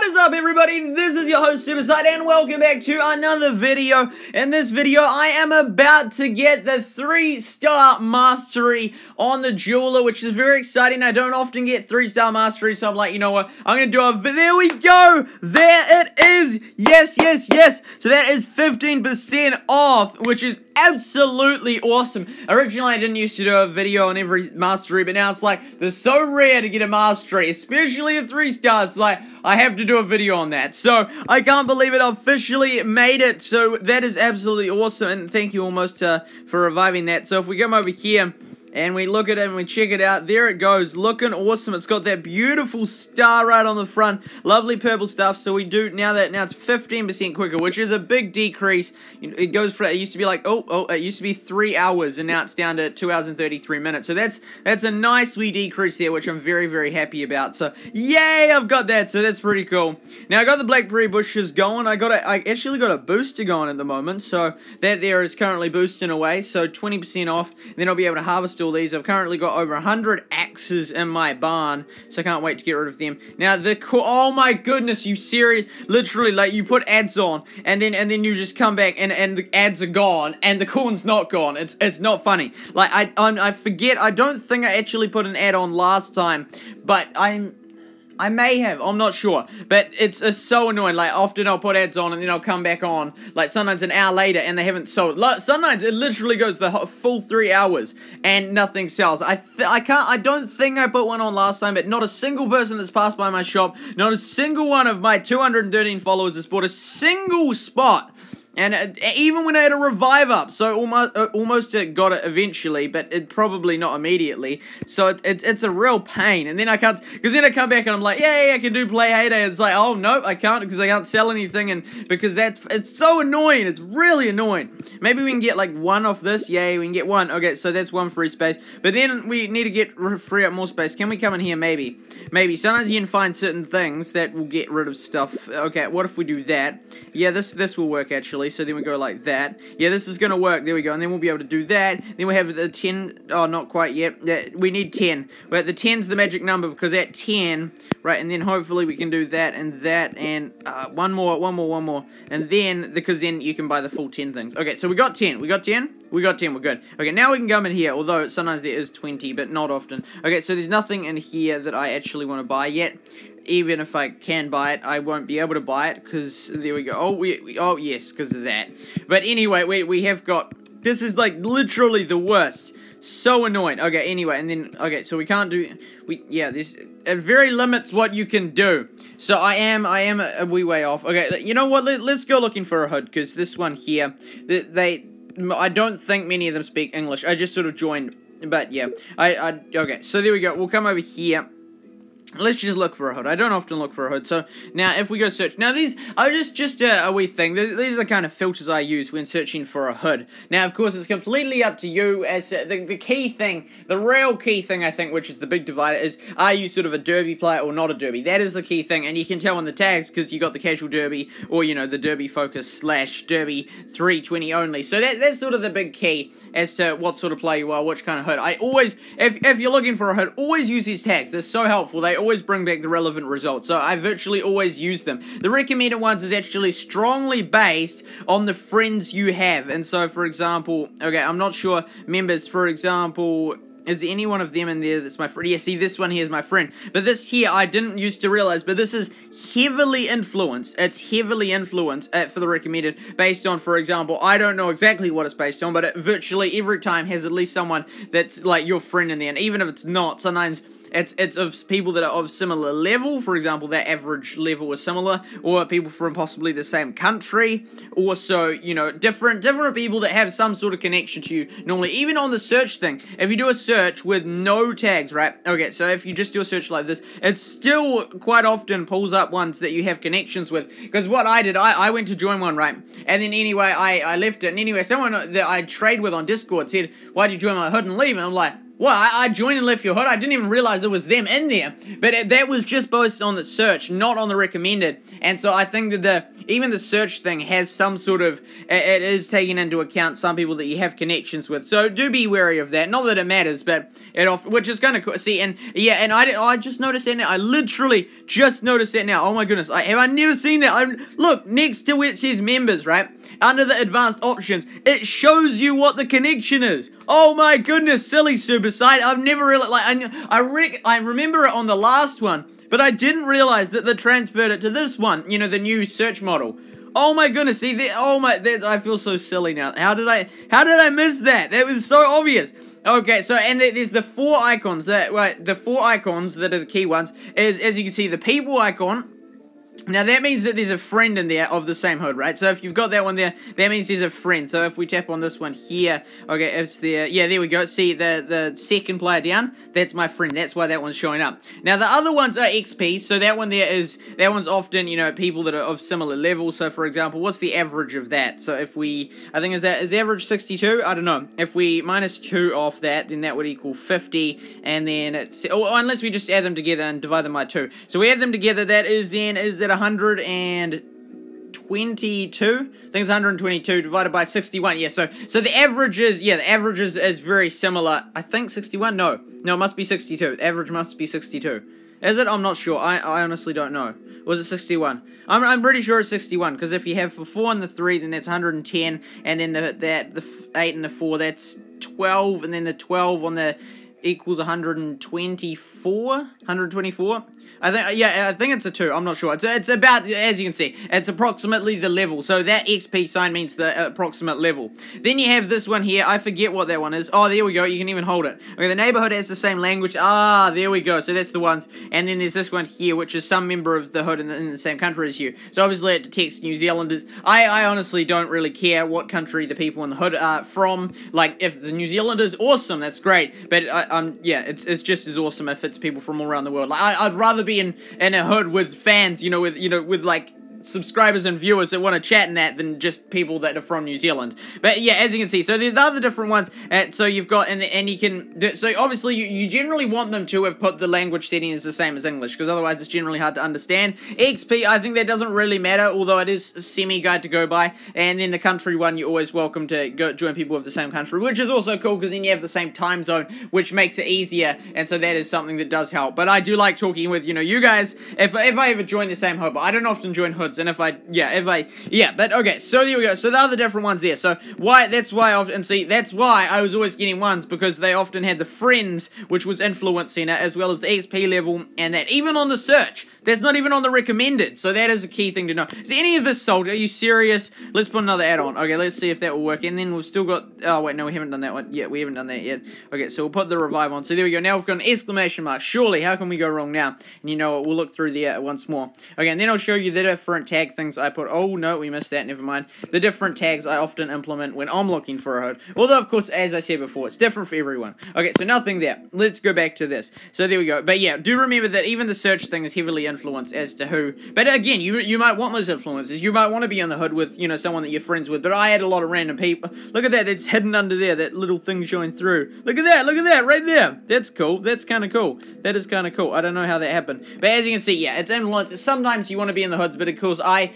What is up, everybody? This is your host SuperSight and welcome back to another video. In this video I am about to get the 3-star mastery on the jeweler, which is very exciting. I don't often get 3-star mastery, so I'm like, you know what, I'm gonna do a there we go! There it is! Yes, yes, yes! So that is 15% off, which is absolutely awesome. Originally I didn't used to do a video on every mastery, but now it's like, they're so rare to get a mastery, especially a 3-star. It's like, I have to do a video on that. So, I can't believe it, I officially made it. So, that is absolutely awesome, and thank you almost for reviving that. So, if we come over here, and we look at it and we check it out, there it goes, looking awesome. It's got that beautiful star right on the front, lovely purple stuff. So we do, now it's 15% quicker, which is a big decrease. It goes for, it used to be like, it used to be 3 hours, and now it's down to 2 hours and 33 minutes. So that's a nice wee decrease there, which I'm very, very happy about. So, yay, I've got that, so that's pretty cool. Now, I got the blackberry bushes going. I actually got a booster going at the moment, so that there is currently boosting away, so 20% off, and then I'll be able to harvest all these. I've currently got over 100 axes in my barn, so I can't wait to get rid of them. Now, oh my goodness, you serious? Literally, like, you put ads on, and then you just come back, and the ads are gone, and the corn's not gone. It's not funny. Like, I forget, I don't think I actually put an ad on last time, but I may have, I'm not sure, but it's so annoying. Like, often I'll put ads on and then I'll come back on, like, sometimes an hour later and they haven't sold. Sometimes it literally goes the full 3 hours and nothing sells. I don't think I put one on last time, but not a single person that's passed by my shop, not a single one of my 213 followers has bought a single spot. And even when I had a revive up, so almost got it eventually, but it probably not immediately. So it's a real pain. And then I can't, because then I come back and I'm like, yay, I can do play heyday. And it's like, oh nope, I can't because I can't sell anything, and because it's so annoying. It's really annoying. Maybe we can get like one off this. Yay, we can get one. Okay, so that's one free space. But then we need to free up more space. Can we come in here? Maybe. Maybe. Sometimes you can find certain things that will get rid of stuff. Okay, what if we do that? Yeah, this will work actually. So then we go like that. Yeah, this is gonna work. There we go. And then we'll be able to do that. Then we have the 10. Oh, not quite yet. Yeah, we need 10. But the 10's the magic number, because at 10, right, and then hopefully we can do that, and one more. And then, because then you can buy the full 10 things. Okay, so we got 10. We got 10? We got 10, we're good. Okay, now we can come in here, although sometimes there is 20, but not often. Okay, so there's nothing in here that I actually want to buy yet. Even if I can buy it, I won't be able to buy it, because, there we go. Oh, yes, because of that. But anyway, we have got, this is like literally the worst. So annoying. Okay, anyway, and then, okay, so we can't do, this, it very limits what you can do. So I am a wee way off. Okay, you know what, let's go looking for a hood, because this one here, I don't think many of them speak English. I just sort of joined, but yeah, okay, so there we go. We'll come over here. Let's just look for a hood. I don't often look for a hood. So, now, if we go search... Now, these are just a wee thing. These are kind of filters I use when searching for a hood. Now, of course, it's completely up to you. As the key thing, the real key thing, I think, which is the big divider, is are you sort of a derby player or not a derby? That is the key thing, and you can tell on the tags, because you got the casual derby, or, you know, the derby focus / derby 320 only. So, that's sort of the big key as to what sort of player you are, which kind of hood. I always, if you're looking for a hood, always use these tags. They're so helpful. They always bring back the relevant results, so I virtually always use them. The recommended ones is actually strongly based on the friends you have, and so, for example, okay, I'm not sure, members, for example, is there any one of them in there that's my friend? Yeah, see, this one here is my friend. But this here, I didn't used to realize, but this is heavily influenced. It's heavily influenced for the recommended based on, for example, I don't know exactly what it's based on, but it virtually every time has at least someone that's like your friend in there. And even if it's not, sometimes it's of people that are of similar level. For example, their average level is similar, or people from possibly the same country. Also, you know, different people that have some sort of connection to you. Normally, even on the search thing, if you do a search with no tags, right? Okay, so if you just do a search like this, it still quite often pulls up ones that you have connections with. Because what I did, I went to join one, right? And then anyway, I left it. And anyway, someone that I trade with on Discord said, "Why did you join my hood and leave?" And I'm like, Well, I joined and left your hood. I didn't even realize it was them in there. But that was just based on the search, not on the recommended. And so I think that even the search thing has some sort of, it is taking into account some people that you have connections with. So do be wary of that. Not that it matters, but which is kind of cool. See, and yeah, and I just noticed that now. I literally just noticed that now. Oh my goodness, have I never seen that? Look, next to where it says members, right? Under the advanced options, it shows you what the connection is. Oh my goodness, silly SuperSight. I've never really, like, I remember it on the last one, but I didn't realize that they transferred it to this one, you know, the new search model. Oh my goodness, see, I feel so silly now. How did I miss that? That was so obvious. Okay, so, and there's the four icons, the four icons that are the key ones, is, as you can see, the people icon. Now, that means that there's a friend in there of the same hood, right? So, if you've got that one there, that means there's a friend. So, if we tap on this one here, okay, it's there. Yeah, there we go. See, the second player down, that's my friend. That's why that one's showing up. Now, the other ones are XP. So, that one there is, that one's often, you know, people that are of similar level. So, for example, what's the average of that? So, if we, I think, is the average 62? I don't know. If we minus 2 off that, then that would equal 50. And then it's, unless we just add them together and divide them by 2. So, we add them together, that is then, is that 122? I think it's 122 divided by 61. Yeah, so the average is, yeah, the average is very similar. I think 61? No, it must be 62. The average must be 62. Is it? I'm not sure. I honestly don't know. Was it 61? I'm pretty sure it's 61, because if you have the 4 and the 3, then that's 110, and then the 8 and the 4, that's 12, and then the 12 on the equals 124? I think it's a 2. I'm not sure. It's about, as you can see, it's approximately the level. So that XP sign means the approximate level. Then you have this one here. I forget what that one is. Oh, there we go. You can even hold it. Okay, the neighborhood has the same language. Ah, there we go. So that's the ones. And then there's this one here, which is some member of the hood in the same country as you. So obviously it detects New Zealanders. I honestly don't really care what country the people in the hood are from. Like, if the New Zealanders, awesome, that's great. But yeah, it's just as awesome if it's people from all around the world. Like, I'd rather be in a hood with fans, with like subscribers and viewers that want to chat in that than just people that are from New Zealand. But yeah, as you can see, so the other different ones, so you've got, and you can, so obviously you generally want them to have put the language setting as the same as English, because otherwise it's generally hard to understand. XP, I think that doesn't really matter, although it is a semi-guide to go by, and then the country one, you're always welcome to go join people of the same country, which is also cool, because then you have the same time zone, which makes it easier, and so that is something that does help. But I do like talking with, you guys, if I ever join the same hood, but I don't often join hoods, and but okay, so there we go, so the other different ones there, so that's why I was always getting ones, because they often had the friends, which was influence center, as well as the XP level, and that, even on the search, that's not even on the recommended, so that is a key thing to know. Is any of this sold? Are you serious? Let's put another add-on. Okay, let's see if that will work, and then we've still got, oh wait, no, we haven't done that one yet, we haven't done that yet. Okay, so we'll put the revive on, so there we go, now we've got an exclamation mark, surely, how can we go wrong now? And you know what, we'll look through there once more. Okay, and then I'll show you the different tag things I put. Oh no, we missed that, never mind. The different tags I often implement when I'm looking for a hood, although of course, as I said before, it's different for everyone. Okay, so nothing there. Let's go back to this. So there we go, but yeah, do remember that even the search thing is heavily influenced as to who, but again, you might want those influences, you might want to be on the hood with, someone that you're friends with, but I had a lot of random people. Look at that, it's hidden under there, that little thing showing through. Look at that, right there. That's cool, that's kind of cool. That is kind of cool. I don't know how that happened, but as you can see, yeah, it's influence. Sometimes you want to be in the hoods, but of course, I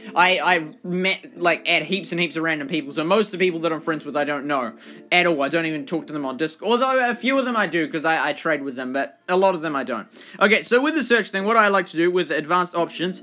met, like, add heaps and heaps of random people, so most of the people that I'm friends with, I don't know at all. I don't even talk to them on Discord, although a few of them I do, because I trade with them, but a lot of them I don't. Okay, so with the search thing, what I like to do with the advanced options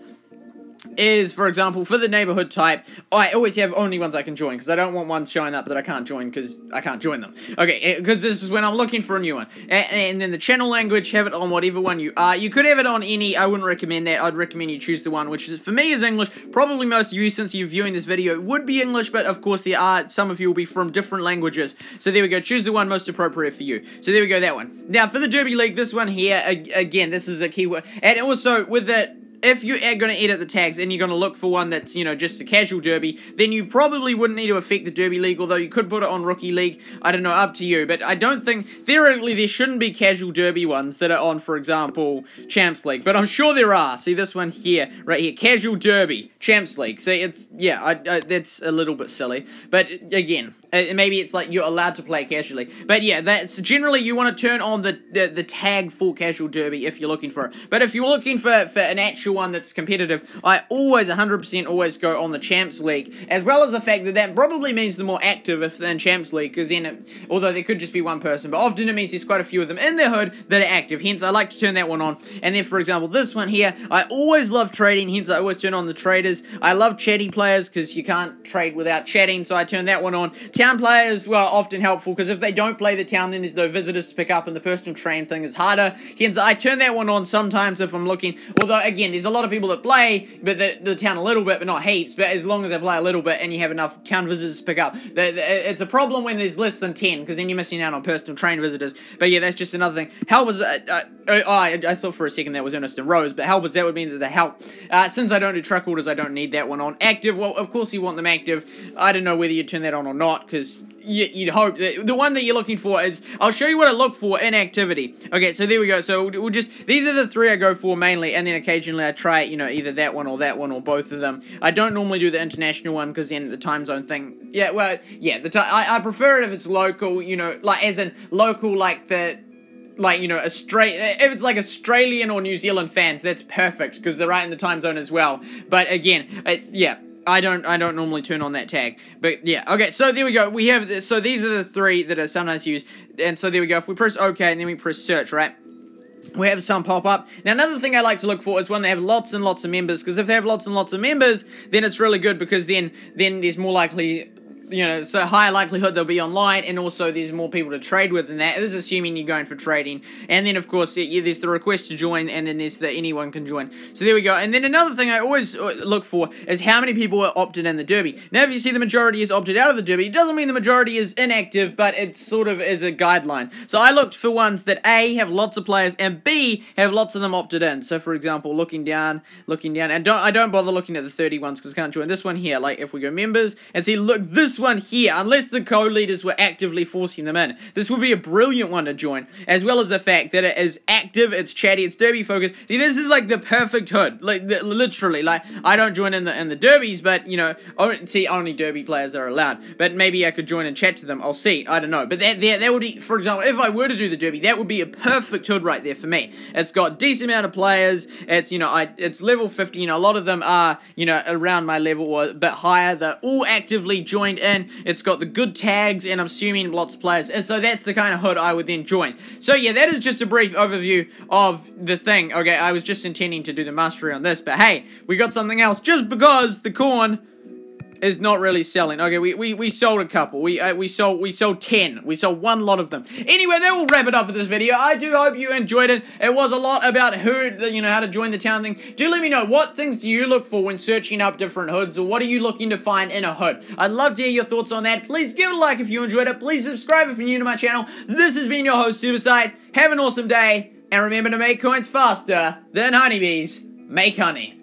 is, for example, for the neighborhood type, I always have only ones I can join, because I don't want ones showing up that I can't join, because I can't join them. Okay, because this is when I'm looking for a new one. And then the channel language, have it on whatever one you are. You could have it on any, I wouldn't recommend that. I'd recommend you choose the one which is, for me, is English. Probably most of you, since you're viewing this video, would be English, but of course there are, some of you will be from different languages. So there we go, choose the one most appropriate for you. So there we go, that one. Now, for the Derby League, this one here, again, this is a keyword. And also, with the if you are going to edit the tags and you're going to look for one that's, you know, just a casual derby, then you probably wouldn't need to affect the derby league, although you could put it on rookie league. I don't know, up to you, but I don't think, theoretically, there shouldn't be casual derby ones that are on, for example, Champs League, but I'm sure there are. See this one here, right here, casual derby, Champs League. See, it's, yeah, that's a little bit silly, but again, maybe it's like you're allowed to play casually. But yeah, that's generally you want to turn on the tag for casual derby if you're looking for it. But if you're looking for an actual one that's competitive, I always, 100% always go on the Champs League, as well as the fact that that probably means the more active than Champs League, because then, although there could just be one person, but often it means there's quite a few of them in their hood that are active, hence I like to turn that one on. And then, for example, this one here, I always love trading, hence I always turn on the traders. I love chatty players, because you can't trade without chatting, so I turn that one on. Town players, well, often helpful, because if they don't play the town, then there's no visitors to pick up, and the personal train thing is harder. Hence, I turn that one on sometimes if I'm looking, although, again, there's a lot of people that play, but the town a little bit, but not heaps, but as long as they play a little bit, and you have enough town visitors to pick up. It's a problem when there's less than 10, because then you're missing out on personal train visitors. But yeah, that's just another thing. Helpers, I thought for a second that was Ernest and Rose, but helpers, that would mean that they help. Since I don't do truck orders, I don't need that one on. Active, well, of course you want them active. I don't know whether you turn that on or not, because you'd hope that the one that you're looking for is, I'll show you what I look for in activity. Okay, so there we go. So we'll just, these are the three I go for mainly, and then occasionally I try, you know, either that one or both of them. I don't normally do the international one, because then the time zone thing, yeah, well, yeah, I prefer it if it's local, you know, like, as in local, like the, like, you know, if it's like Australian or New Zealand fans, that's perfect, because they're right in the time zone as well. But again, yeah, I don't normally turn on that tag. But yeah, okay, so there we go. We have this, so these are the three that are sometimes used. And so there we go. If we press OK and then we press search, right? We have some pop up. Now, another thing I like to look for is when they have lots and lots of members, because if they have lots and lots of members, then it's really good, because then there's more likely, you know, it's a higher likelihood they'll be online, and also there's more people to trade with than that. This is assuming you're going for trading. And then, of course, there's the request to join, and then there's the anyone can join. So there we go. And then another thing I always look for is how many people are opted in the derby. Now, if you see the majority is opted out of the derby, it doesn't mean the majority is inactive, but it sort of is a guideline. So I looked for ones that A, have lots of players, and B, have lots of them opted in. So, for example, looking down, and I don't bother looking at the 30 ones, because I can't join. This one here, like, if we go members, and see, look, this one here, unless the co-leaders were actively forcing them in, this would be a brilliant one to join, as well as the fact that it is active, it's chatty, it's derby focused. See, this is like the perfect hood, like, literally, like, I don't join in the derbies, but, you know, only derby players are allowed, but maybe I could join and chat to them, I'll see, I don't know, but that would be, for example, if I were to do the derby, that would be a perfect hood right there for me. It's got decent amount of players, it's, you know, it's level 50, you know, a lot of them are, you know, around my level or a bit higher, they're all actively joined in, it's got the good tags, and I'm assuming lots of players, and so that's the kind of hood I would then join. So yeah, that is just a brief overview of the thing. Okay, I was just intending to do the mastery on this, but hey, we got something else, just because the corn is not really selling. Okay, we sold a couple. We sold 10. We sold one lot of them. Anyway, that will wrap it up for this video. I do hope you enjoyed it. It was a lot about how to join the town thing. Do let me know, what things do you look for when searching up different hoods, or what are you looking to find in a hood? I'd love to hear your thoughts on that. Please give it a like if you enjoyed it. Please subscribe if you're new to my channel. This has been your host, SuperSight. Have an awesome day, and remember to make coins faster than honeybees make honey.